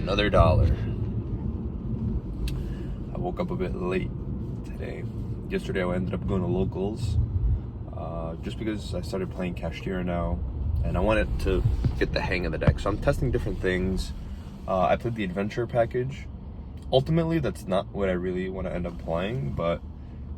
another dollar. I woke up a bit late today. Yesterday I ended up going to locals just because I started playing Therion now and I wanted to get the hang of the deck. So I'm testing different things. I played the adventure package. Ultimately, that's not what I really want to end up playing, but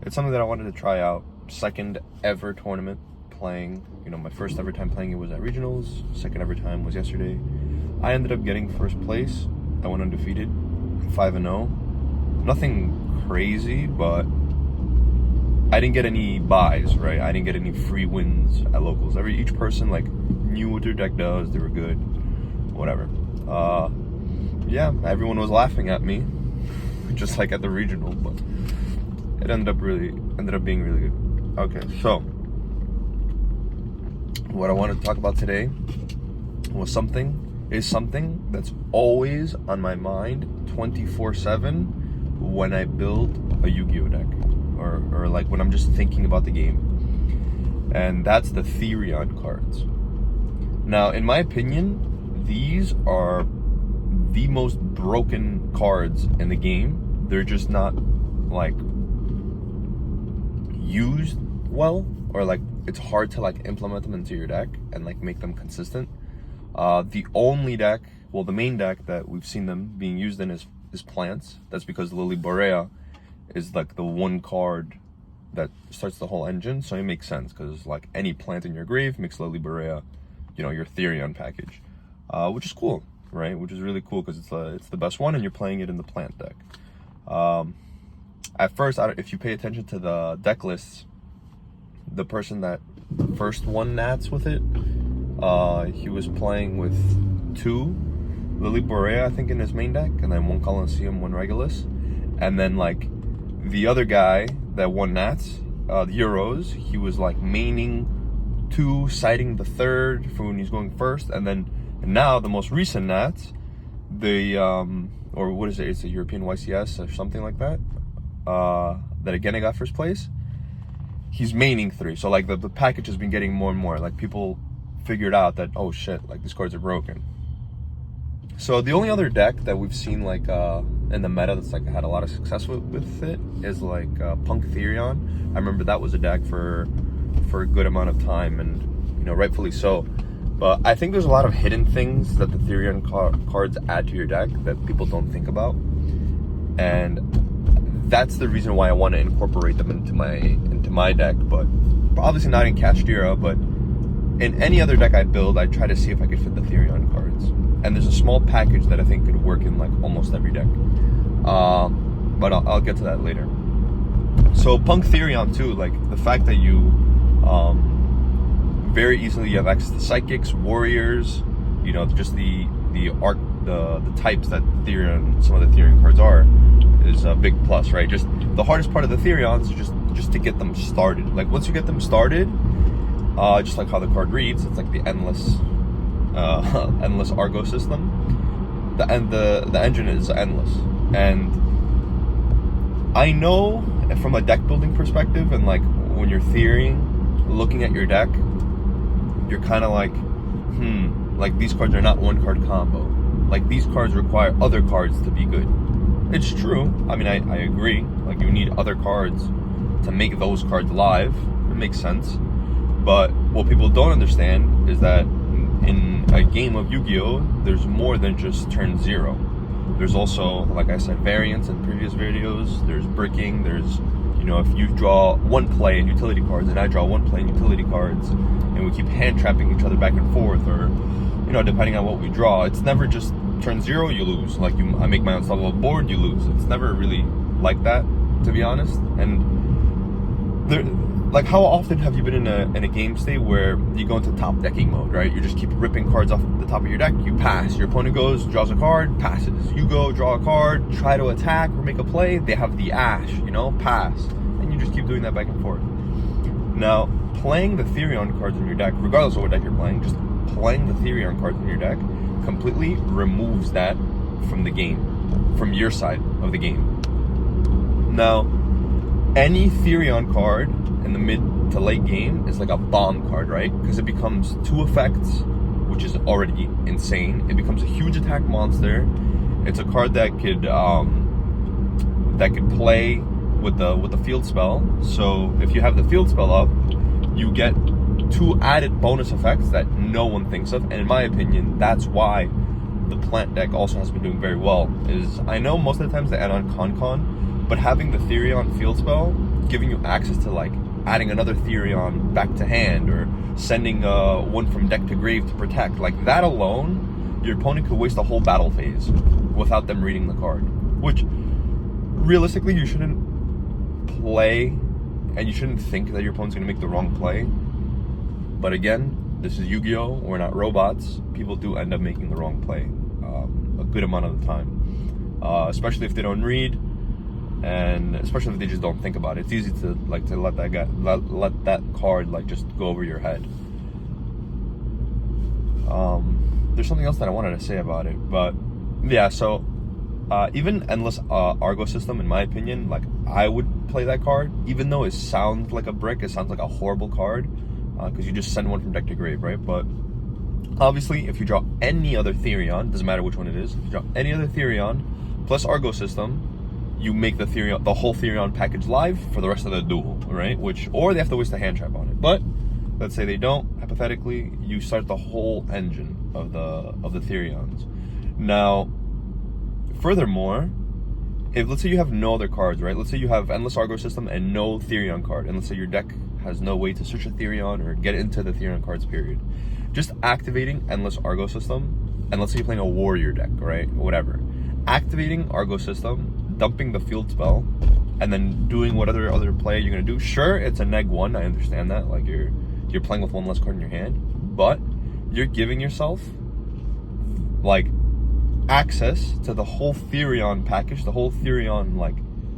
it's something that I wanted to try out. Second ever tournament playing. My first ever time playing it was at regionals. Second ever time was yesterday. I ended up getting first place. I went undefeated, 5-0. Nothing crazy, but I didn't get any buys, right? I didn't get any free wins at locals. Each person knew what their deck does. They were good, whatever. Yeah, everyone was laughing at me, just like at the regional, but it ended up being really good. Okay, so what I wanted to talk about today was something that's always on my mind 24/7 when I build a Yu-Gi-Oh deck, or when I'm just thinking about the game, and that's the Therion cards. Now, in my opinion, these are the most broken cards in the game. They're just not used well, or it's hard to implement them into your deck and make them consistent. The only deck, the main deck that we've seen them being used in is plants. That's because Lily Borea is the one card that starts the whole engine, so it makes sense because any plant in your grave makes Lily Borea, your Therion package, which is cool, right? Which is really cool because it's the best one, and you're playing it in the plant deck. At first, if you pay attention to the deck lists, the person that first won Nats with it, he was playing with 2 Lily Borea, I think, in his main deck, and then 1 Colosseum, 1 Regulus, and then the other guy that won Nats, the Euros, he was maining 2, siding the 3rd for when he's going first, and now the most recent Nats, or what is it? It's a European YCS or something like that. That again I got first place. He's maining 3, so the package has been getting more and more. People figured out that, oh shit, these cards are broken. So the only other deck that we've seen in the meta that's had a lot of success with it is Punk Therion. I remember that was a deck for a good amount of time, and rightfully so. But I think there's a lot of hidden things that the Therion cards add to your deck that people don't think about, and that's the reason why I want to incorporate them into my deck. But obviously not in Kashtira, but in any other deck I build, I try to see if I could fit the Therion cards. And there's a small package that I think could work in almost every deck. But I'll get to that later. So Punk Therion too, the fact that you very easily you have access to psychics, warriors, just the types that some of the Therion cards are, is a big plus, right? Just the hardest part of the Therions is just to get them started. Once you get them started, just how the card reads, it's the endless Argo system. The engine is endless, and I know from a deck building perspective, and when you're theorying, looking at your deck, you're kind of these cards are not one card combo. These cards require other cards to be good. It's true. I mean, I agree. You need other cards to make those cards live. It makes sense. But what people don't understand is that in a game of Yu-Gi-Oh, there's more than just turn 0. There's also, like I said, variants in previous videos. There's bricking. There's, if you draw 1 play in utility cards and I draw 1 play in utility cards, and we keep hand trapping each other back and forth, or, depending on what we draw, it's never just turn 0, you lose. I make my unstoppable board, you lose. It's never really like that, to be honest. And there, how often have you been in a game state where you go into top decking mode, right? You just keep ripping cards off the top of your deck, you pass. Your opponent goes, draws a card, passes. You go, draw a card, try to attack or make a play, they have the ash, pass. And you just keep doing that back and forth. Now, playing the Therion cards in your deck, regardless of what deck you're playing, just playing the Therion cards in your deck completely removes that from the game, from your side of the game. Now, any Therion card in the mid to late game is a bomb card, right? Because it becomes 2 effects, which is already insane. It becomes a huge attack monster, It's a card that could play with the field spell. So if you have the field spell up, you get 2 added bonus effects that no one thinks of, and in my opinion, that's why the plant deck also has been doing very well. Is I know most of the times they add on Con, but having the Therion field spell, giving you access to like adding another Therion back to hand, or sending one from deck to grave to protect, like that alone, your opponent could waste a whole battle phase without them reading the card. Which, realistically, you shouldn't play, and you shouldn't think that your opponent's going to make the wrong play. But again, this is Yu-Gi-Oh! We're not robots. People do end up making the wrong play a good amount of the time, especially if they don't read, and especially if they just don't think about it. It's easy to let that card like just go over your head. There's something else that I wanted to say about it, but yeah. So even Endless Argo System, in my opinion, like I would play that card, even though it sounds like a brick. It sounds like a horrible card. Because you just send one from deck to grave, right? But obviously, if you draw any other Therion, doesn't matter which one it is, if you draw any other Therion plus Argo System, you make the whole Therion package live for the rest of the duel, right? Or they have to waste a hand trap on it. But let's say they don't. Hypothetically, you start the whole engine of the Therions. Now, furthermore, if let's say you have no other cards, right? Let's say you have Endless Argo System and no Therion card, and let's say your deck has no way to search a Therion or get into the Therion cards, period. Just activating Endless Argo System, and let's say you're playing a warrior deck, right? Whatever. Activating Argo System, dumping the field spell, and then doing what other play you're gonna do. Sure, it's a -1, I understand that. Like you're playing with one less card in your hand, but you're giving yourself like access to the whole Therion package, the whole Therion like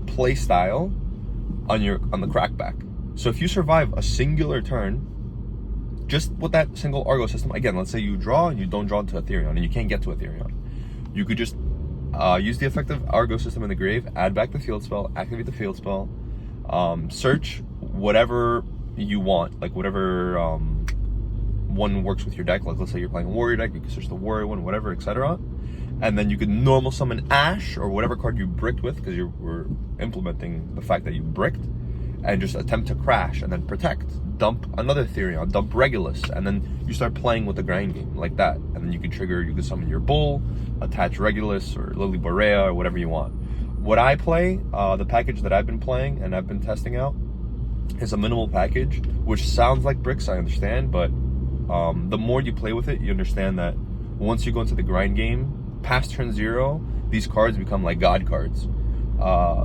play style on the crackback. So if you survive a singular turn, just with that single Argo System, again, let's say you draw and you don't draw into a Therion and you can't get to a Therion, you could just use the effective Argo System in the grave, add back the field spell, activate the field spell, search whatever you want, like whatever one works with your deck. Like let's say you're playing a warrior deck, you can search the warrior one, whatever, etc. And then you could normal summon Ash or whatever card you bricked with, because you were implementing the fact that you bricked, and just attempt to crash and then protect, dump another Therion, dump Regulus, and then you start playing with the grind game like that. And then you can summon your Bull, attach Regulus or Lily Borea or whatever you want. What I play, the package that I've been playing and I've been testing out, is a minimal package, which sounds like bricks, I understand, but the more you play with it, you understand that once you go into the grind game, past turn 0, these cards become like god cards.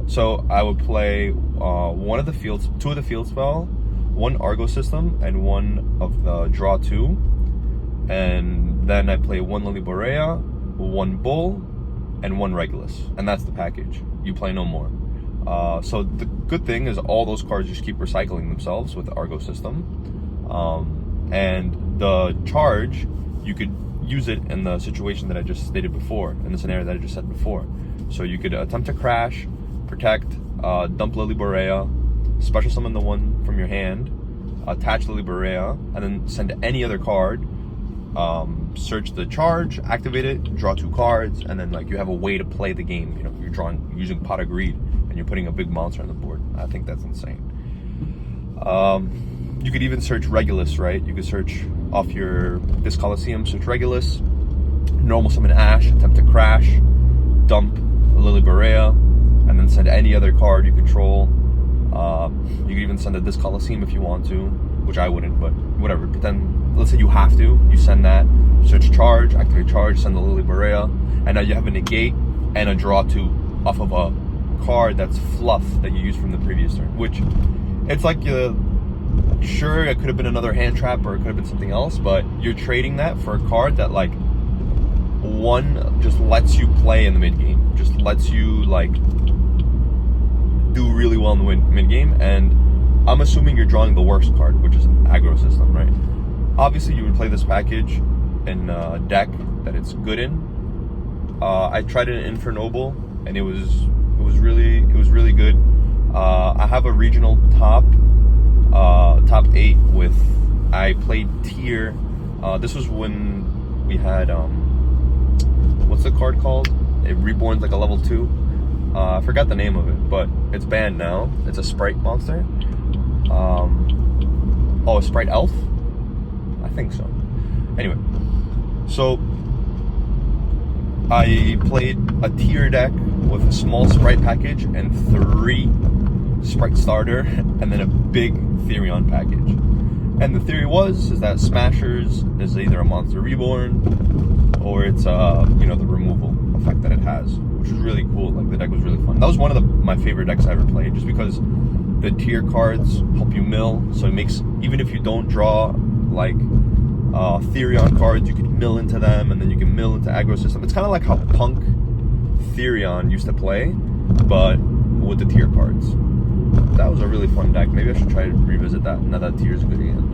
So I would play two of the field spell, one Argo System, and one of the draw 2. And then I play one Lily Borea, one Bull, and one Regulus. And that's the package. You play no more. So the good thing is all those cards just keep recycling themselves with the Argo System. And the charge, you could use it in the situation that I just stated before, in the scenario that I just said before. So you could attempt to crash, protect, dump Lily Borea, special summon the one from your hand, attach Lily Borea, and then send any other card, search the charge, activate it, draw 2 cards, and then like you have a way to play the game. You know, you're using Pot of Greed, and you're putting a big monster on the board. I think that's insane. You could even search Regulus, right? You could search off this Coliseum, search Regulus, normal summon Ash, attempt to crash, dump Lily Borea, and then send any other card you control. You could even send this Coliseum if you want to, which I wouldn't, but whatever. But then, let's say you have to, you send that, search charge, activate charge, send the Lily Borea, and now you have a negate and a draw 2 off of a card that's fluff that you used from the previous turn, which it's like sure, it could have been another hand trap or it could have been something else, but you're trading that for a card that like one just lets you play in the mid game, just lets you like do really well in the mid game. And I'm assuming you're drawing the worst card, which is Aggro System, right? Obviously you would play this package in a deck that it's good in. I tried it in Infernoble and it was really good. I have a regional top 8 with, I played tier, this was when we had, what's the card called? It reborns like a level 2. I forgot the name of it, but it's banned now. It's a Sprite monster. A Sprite Elf? I think so. Anyway, so I played a tier deck with a small Sprite package and 3 Sprite starter, and then a big Therion package. And the theory is that Smashers is either a monster reborn or it's the removal effect that it has, which was really cool. Like, the deck was really fun. That was one of my favorite decks I ever played, just because the tier cards help you mill. So it makes, even if you don't draw like Therion cards, you can mill into them, and then you can mill into aggro system. It's kind of like how Punk Therion used to play, but with the tier cards. That was a really fun deck. Maybe I should try to revisit that now that tier's good again.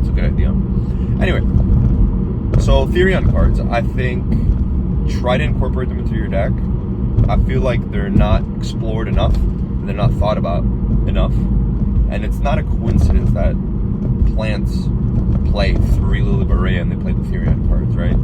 It's a good idea. Anyway, so Therion cards, I think, try to incorporate them into your deck. I feel like they're not explored enough, and they're not thought about enough. And it's not a coincidence that plants play 3 Lilibarea and they play the Therion cards, right?